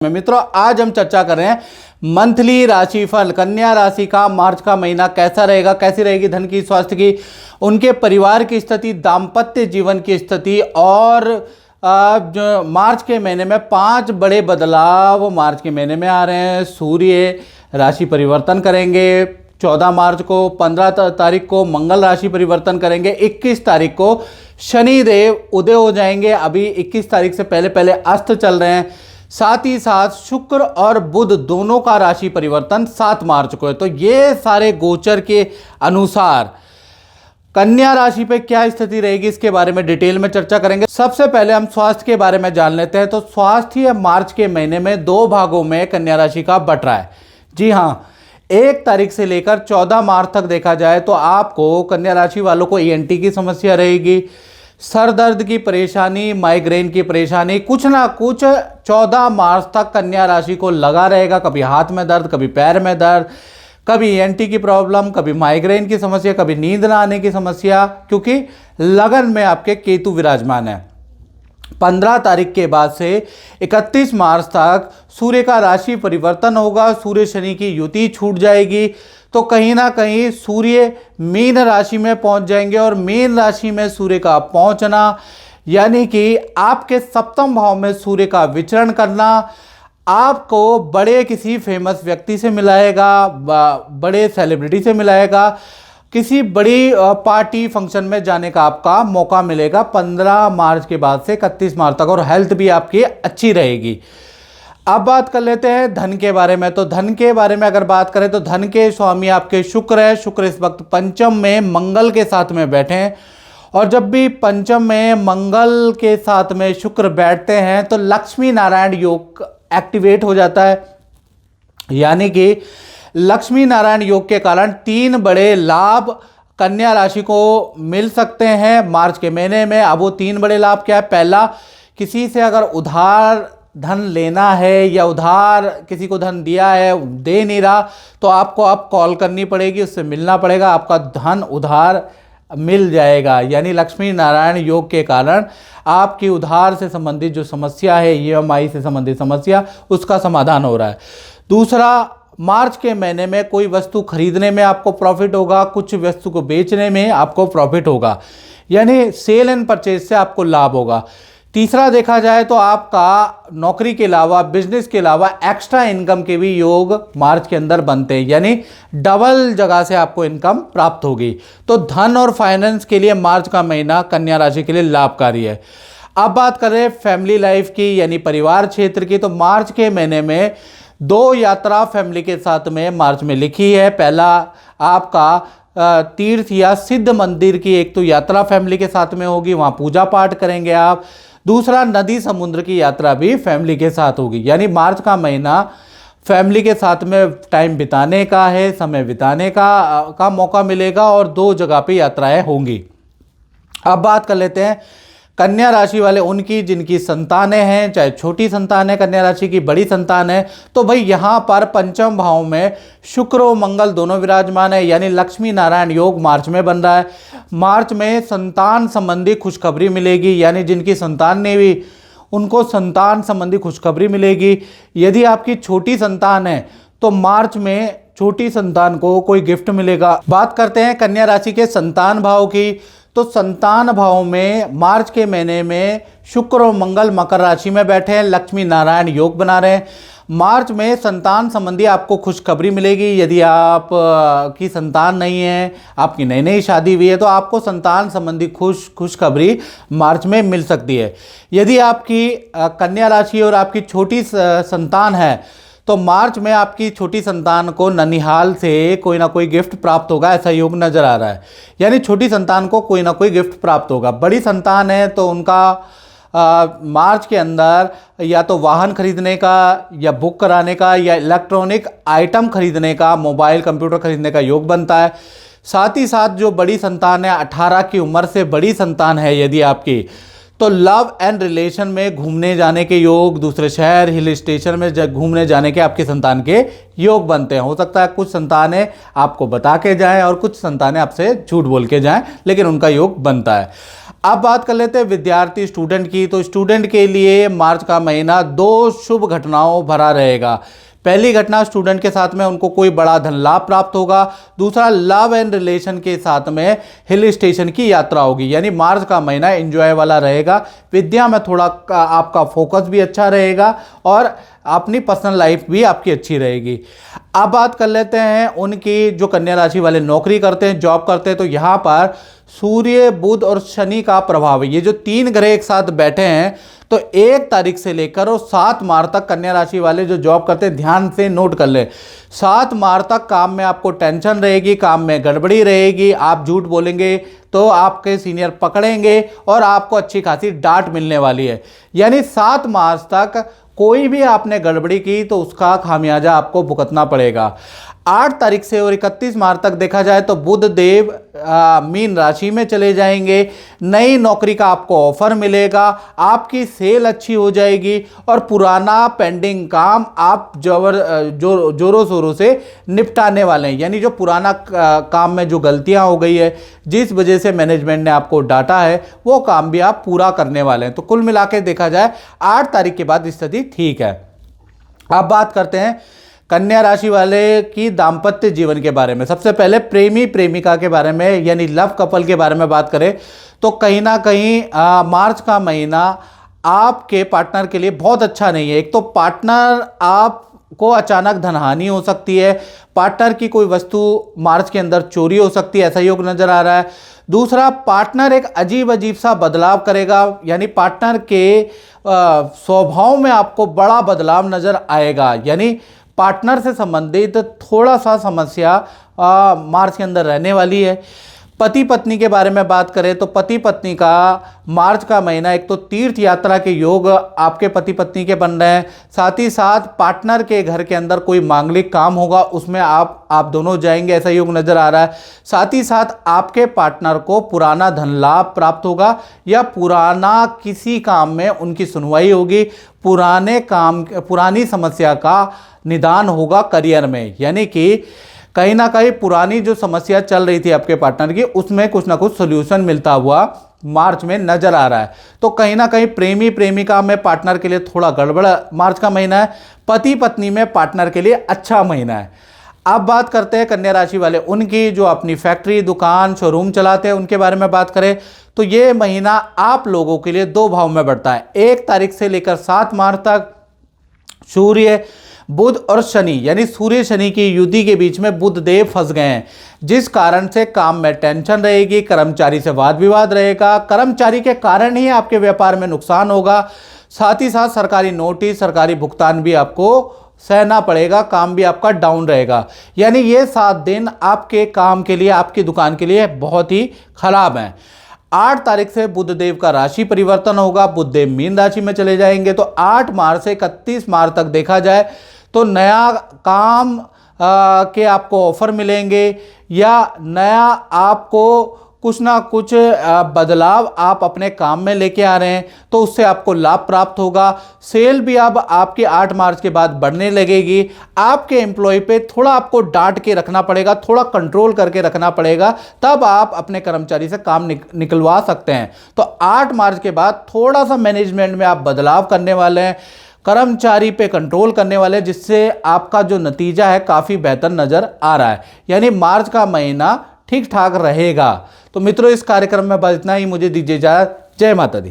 मित्रों, आज हम चर्चा कर रहे हैं मंथली राशिफल कन्या राशि का। मार्च का महीना कैसा रहेगा, कैसी रहेगी धन की, स्वास्थ्य की, उनके परिवार की स्थिति, दाम्पत्य जीवन की स्थिति और जो मार्च के महीने में 5 बड़े बदलाव मार्च के महीने में आ रहे हैं। सूर्य राशि परिवर्तन करेंगे 14 मार्च को, 15 तारीख को मंगल राशि परिवर्तन करेंगे, 21 तारीख को शनि देव उदय हो जाएंगे। अभी 21 तारीख से पहले पहले अस्त चल रहे हैं। साथ ही साथ शुक्र और बुध दोनों का राशि परिवर्तन 7 मार्च को है। तो ये सारे गोचर के अनुसार कन्या राशि पे क्या स्थिति रहेगी, इसके बारे में डिटेल में चर्चा करेंगे। सबसे पहले हम स्वास्थ्य के बारे में जान लेते हैं। तो स्वास्थ्य मार्च के महीने में 2 भागों में कन्या राशि का बट रहा है। जी हाँ, 1 तारीख से लेकर 14 मार्च तक देखा जाए तो आपको कन्या राशि वालों को ईएनटी की समस्या रहेगी, सर दर्द की परेशानी, माइग्रेन की परेशानी, कुछ ना कुछ 14 मार्च तक कन्या राशि को लगा रहेगा। कभी हाथ में दर्द, कभी पैर में दर्द, कभी ईएनटी की प्रॉब्लम, कभी माइग्रेन की समस्या, कभी नींद ना आने की समस्या, क्योंकि लगन में आपके केतु विराजमान है। 15 तारीख के बाद से 31 मार्च तक सूर्य का राशि परिवर्तन होगा, सूर्य शनि की युति छूट जाएगी। तो कहीं ना कहीं सूर्य मीन राशि में पहुंच जाएंगे और मीन राशि में सूर्य का पहुंचना यानी कि आपके सप्तम भाव में सूर्य का विचरण करना आपको बड़े किसी फेमस व्यक्ति से मिलाएगा, बड़े सेलिब्रिटी से मिलाएगा, किसी बड़ी पार्टी फंक्शन में जाने का आपका मौका मिलेगा 15 मार्च के बाद से 31 मार्च तक, और हेल्थ भी आपकी अच्छी रहेगी। अब बात कर लेते हैं धन के बारे में। तो धन के बारे में अगर बात करें तो धन के स्वामी आपके शुक्र है। शुक्र इस वक्त पंचम में मंगल के साथ में बैठे हैं, और जब भी पंचम में मंगल के साथ में शुक्र बैठते हैं तो लक्ष्मी नारायण योग एक्टिवेट हो जाता है। यानी कि लक्ष्मी नारायण योग के कारण 3 बड़े लाभ कन्या राशि को मिल सकते हैं मार्च के महीने में। अब वो 3 बड़े लाभ क्या है? पहला, किसी से अगर उधार धन लेना है या उधार किसी को धन दिया है, दे नहीं रहा, तो आपको अब कॉल करनी पड़ेगी, उससे मिलना पड़ेगा, आपका धन उधार मिल जाएगा। यानी लक्ष्मी नारायण योग के कारण आपकी उधार से संबंधित जो समस्या है, ईएमआई से संबंधित समस्या, उसका समाधान हो रहा है। दूसरा, मार्च के महीने में कोई वस्तु खरीदने में आपको प्रॉफिट होगा, कुछ वस्तु को बेचने में आपको प्रॉफिट होगा, यानी सेल एंड परचेज से आपको लाभ होगा। तीसरा, देखा जाए तो आपका नौकरी के अलावा, बिजनेस के अलावा एक्स्ट्रा इनकम के भी योग मार्च के अंदर बनते हैं, यानी डबल जगह से आपको इनकम प्राप्त होगी। तो धन और फाइनेंस के लिए मार्च का महीना कन्या राशि के लिए लाभकारी है। अब बात करें फैमिली लाइफ की, यानी परिवार क्षेत्र की, तो मार्च के महीने में 2 यात्रा फैमिली के साथ में मार्च में लिखी है। पहला, आपका तीर्थ या सिद्ध मंदिर की एक तो यात्रा फैमिली के साथ में होगी, वहाँ पूजा पाठ करेंगे आप। दूसरा, नदी समुद्र की यात्रा भी फैमिली के साथ होगी। यानी मार्च का महीना फैमिली के साथ में टाइम बिताने का है, समय बिताने का मौका मिलेगा, और 2 जगह पे यात्राएं होंगी। अब बात कर लेते हैं कन्या राशि वाले उनकी जिनकी संतानें हैं, चाहे छोटी संतान है कन्या राशि की, बड़ी संतान है, तो भाई यहाँ पर पंचम भाव में शुक्र और मंगल दोनों विराजमान है, यानी लक्ष्मी नारायण योग मार्च में बन रहा है। मार्च में संतान संबंधी खुशखबरी मिलेगी, यानी जिनकी संतान ने भी, उनको संतान संबंधी खुशखबरी मिलेगी। यदि आपकी छोटी संतान है तो मार्च में छोटी संतान को कोई गिफ्ट मिलेगा। बात करते हैं कन्या राशि के संतान भाव की। तो संतान भाव में मार्च के महीने में शुक्र और मंगल मकर राशि में बैठे हैं, लक्ष्मी नारायण योग बना रहे हैं। मार्च में संतान संबंधी आपको खुशखबरी मिलेगी। यदि आप की संतान नहीं है, आपकी नई नई शादी हुई है, तो आपको संतान संबंधी खुशखबरी मार्च में मिल सकती है। यदि आपकी कन्या राशि और आपकी छोटी संतान है, तो मार्च में आपकी छोटी संतान को ननिहाल से कोई ना कोई गिफ्ट प्राप्त होगा, ऐसा योग नजर आ रहा है। यानी छोटी संतान को कोई ना कोई गिफ्ट प्राप्त होगा। बड़ी संतान है तो उनका मार्च के अंदर या तो वाहन खरीदने का, या बुक कराने का, या इलेक्ट्रॉनिक आइटम खरीदने का, मोबाइल कंप्यूटर खरीदने का योग बनता है। साथ ही साथ जो बड़ी संतान है, 18 की उम्र से बड़ी संतान है यदि आपकी, तो लव एंड रिलेशन में घूमने जाने के योग, दूसरे शहर, हिल स्टेशन में घूमने जाने के आपकी संतान के योग बनते हैं। हो सकता है कुछ संतानें आपको बता के जाएं और कुछ संतानें आपसे झूठ बोल के जाएं, लेकिन उनका योग बनता है। अब बात कर लेते हैं विद्यार्थी स्टूडेंट की। तो स्टूडेंट के लिए मार्च का महीना दो शुभ घटनाओं भरा रहेगा। पहली घटना, स्टूडेंट के साथ में उनको कोई बड़ा धन लाभ प्राप्त होगा। दूसरा, लव एंड रिलेशन के साथ में हिल स्टेशन की यात्रा होगी। यानी मार्च का महीना एंजॉय वाला रहेगा। विद्या में थोड़ा आपका फोकस भी अच्छा रहेगा और अपनी पर्सनल लाइफ भी आपकी अच्छी रहेगी। अब बात कर लेते हैं उनकी जो कन्या राशि वाले नौकरी करते हैं, जॉब करते हैं। तो यहाँ पर सूर्य, बुध और शनि का प्रभाव है। ये जो तीन ग्रह एक साथ बैठे हैं, तो 1 तारीख से लेकर और 7 मार्च तक कन्या राशि वाले जो जॉब करते हैं, ध्यान से नोट कर ले, 7 मार्च तक काम में आपको टेंशन रहेगी, काम में गड़बड़ी रहेगी। आप झूठ बोलेंगे तो आपके सीनियर पकड़ेंगे और आपको अच्छी खासी डांट मिलने वाली है। यानी 7 मार्च तक कोई भी आपने गड़बड़ी की तो उसका खामियाजा आपको भुगतना पड़ेगा। 8 तारीख से और 31 मार्च तक देखा जाए तो बुध देव मीन राशि में चले जाएंगे। नई नौकरी का आपको ऑफर मिलेगा, आपकी सेल अच्छी हो जाएगी और पुराना पेंडिंग काम आप जोरों शोरों से निपटाने वाले हैं। यानी जो पुराना काम में जो गलतियां हो गई है, जिस वजह से मैनेजमेंट ने आपको डांटा है, वो काम भी आप पूरा करने वाले हैं। तो कुल मिला के देखा जाए 8 तारीख के बाद स्थिति ठीक है। अब बात करते हैं कन्या राशि वाले की दाम्पत्य जीवन के बारे में। सबसे पहले प्रेमी प्रेमिका के बारे में, यानी लव कपल के बारे में बात करें तो कहीं ना कहीं मार्च का महीना आपके पार्टनर के लिए बहुत अच्छा नहीं है। एक तो पार्टनर आपको अचानक धनहानि हो सकती है, पार्टनर की कोई वस्तु मार्च के अंदर चोरी हो सकती है, ऐसा योग नजर आ रहा है। दूसरा, पार्टनर एक अजीब अजीब सा बदलाव करेगा। यानी पार्टनर के स्वभाव में आपको बड़ा बदलाव नजर आएगा। यानी पार्टनर से संबंधित थोड़ा सा समस्या मार्च के अंदर रहने वाली है। पति पत्नी के बारे में बात करें तो पति पत्नी का मार्च का महीना, एक तो तीर्थ यात्रा के योग आपके पति पत्नी के बन रहे हैं, साथ ही साथ पार्टनर के घर के अंदर कोई मांगलिक काम होगा, उसमें आप दोनों जाएंगे, ऐसा योग नजर आ रहा है। साथ ही साथ आपके पार्टनर को पुराना धन लाभ प्राप्त होगा या पुराना किसी काम में उनकी सुनवाई होगी, पुरानी समस्या का निदान होगा करियर में। यानी कि कहीं ना कहीं पुरानी जो समस्या चल रही थी आपके पार्टनर की, उसमें कुछ ना कुछ सोल्यूशन मिलता हुआ मार्च में नजर आ रहा है। तो कहीं ना कहीं प्रेमी प्रेमिका में पार्टनर के लिए थोड़ा गड़बड़ मार्च का महीना है, पति पत्नी में पार्टनर के लिए अच्छा महीना है। अब बात करते हैं कन्या राशि वाले, उनकी जो अपनी फैक्ट्री, दुकान, शोरूम चलाते हैं, उनके बारे में बात करें तो ये महीना आप लोगों के लिए 2 भाव में बढ़ता है। 1 तारीख से लेकर 7 मार्च तक सूर्य, बुध और शनि, यानी सूर्य शनि की युति के बीच में बुध देव फंस गए हैं, जिस कारण से काम में टेंशन रहेगी, कर्मचारी से वाद विवाद रहेगा, कर्मचारी के कारण ही आपके व्यापार में नुकसान होगा। साथ ही साथ सरकारी नोटिस, सरकारी भुगतान भी आपको सहना पड़ेगा, काम भी आपका डाउन रहेगा। यानी ये 7 दिन आपके काम के लिए, आपकी दुकान के लिए बहुत ही खराब हैं। 8 तारीख से बुध देव का राशि परिवर्तन होगा, बुध देव मीन राशि में चले जाएंगे। तो 8 मार्च से 31 मार्च तक देखा जाए तो नया काम के आपको ऑफर मिलेंगे या नया आपको कुछ ना कुछ बदलाव आप अपने काम में लेके आ रहे हैं, तो उससे आपको लाभ प्राप्त होगा। सेल भी अब आपके 8 मार्च के बाद बढ़ने लगेगी। आपके एम्प्लॉय पे थोड़ा आपको डांट के रखना पड़ेगा, थोड़ा कंट्रोल करके रखना पड़ेगा, तब आप अपने कर्मचारी से काम निकलवा सकते हैं। तो 8 मार्च के बाद थोड़ा सा मैनेजमेंट में आप बदलाव करने वाले हैं, कर्मचारी पे कंट्रोल करने वाले, जिससे आपका जो नतीजा है काफ़ी बेहतर नज़र आ रहा है। यानी मार्च का महीना ठीक ठाक रहेगा। तो मित्रों, इस कार्यक्रम में बस इतना ही। मुझे दीजिए इजाज़त। जय माता दी।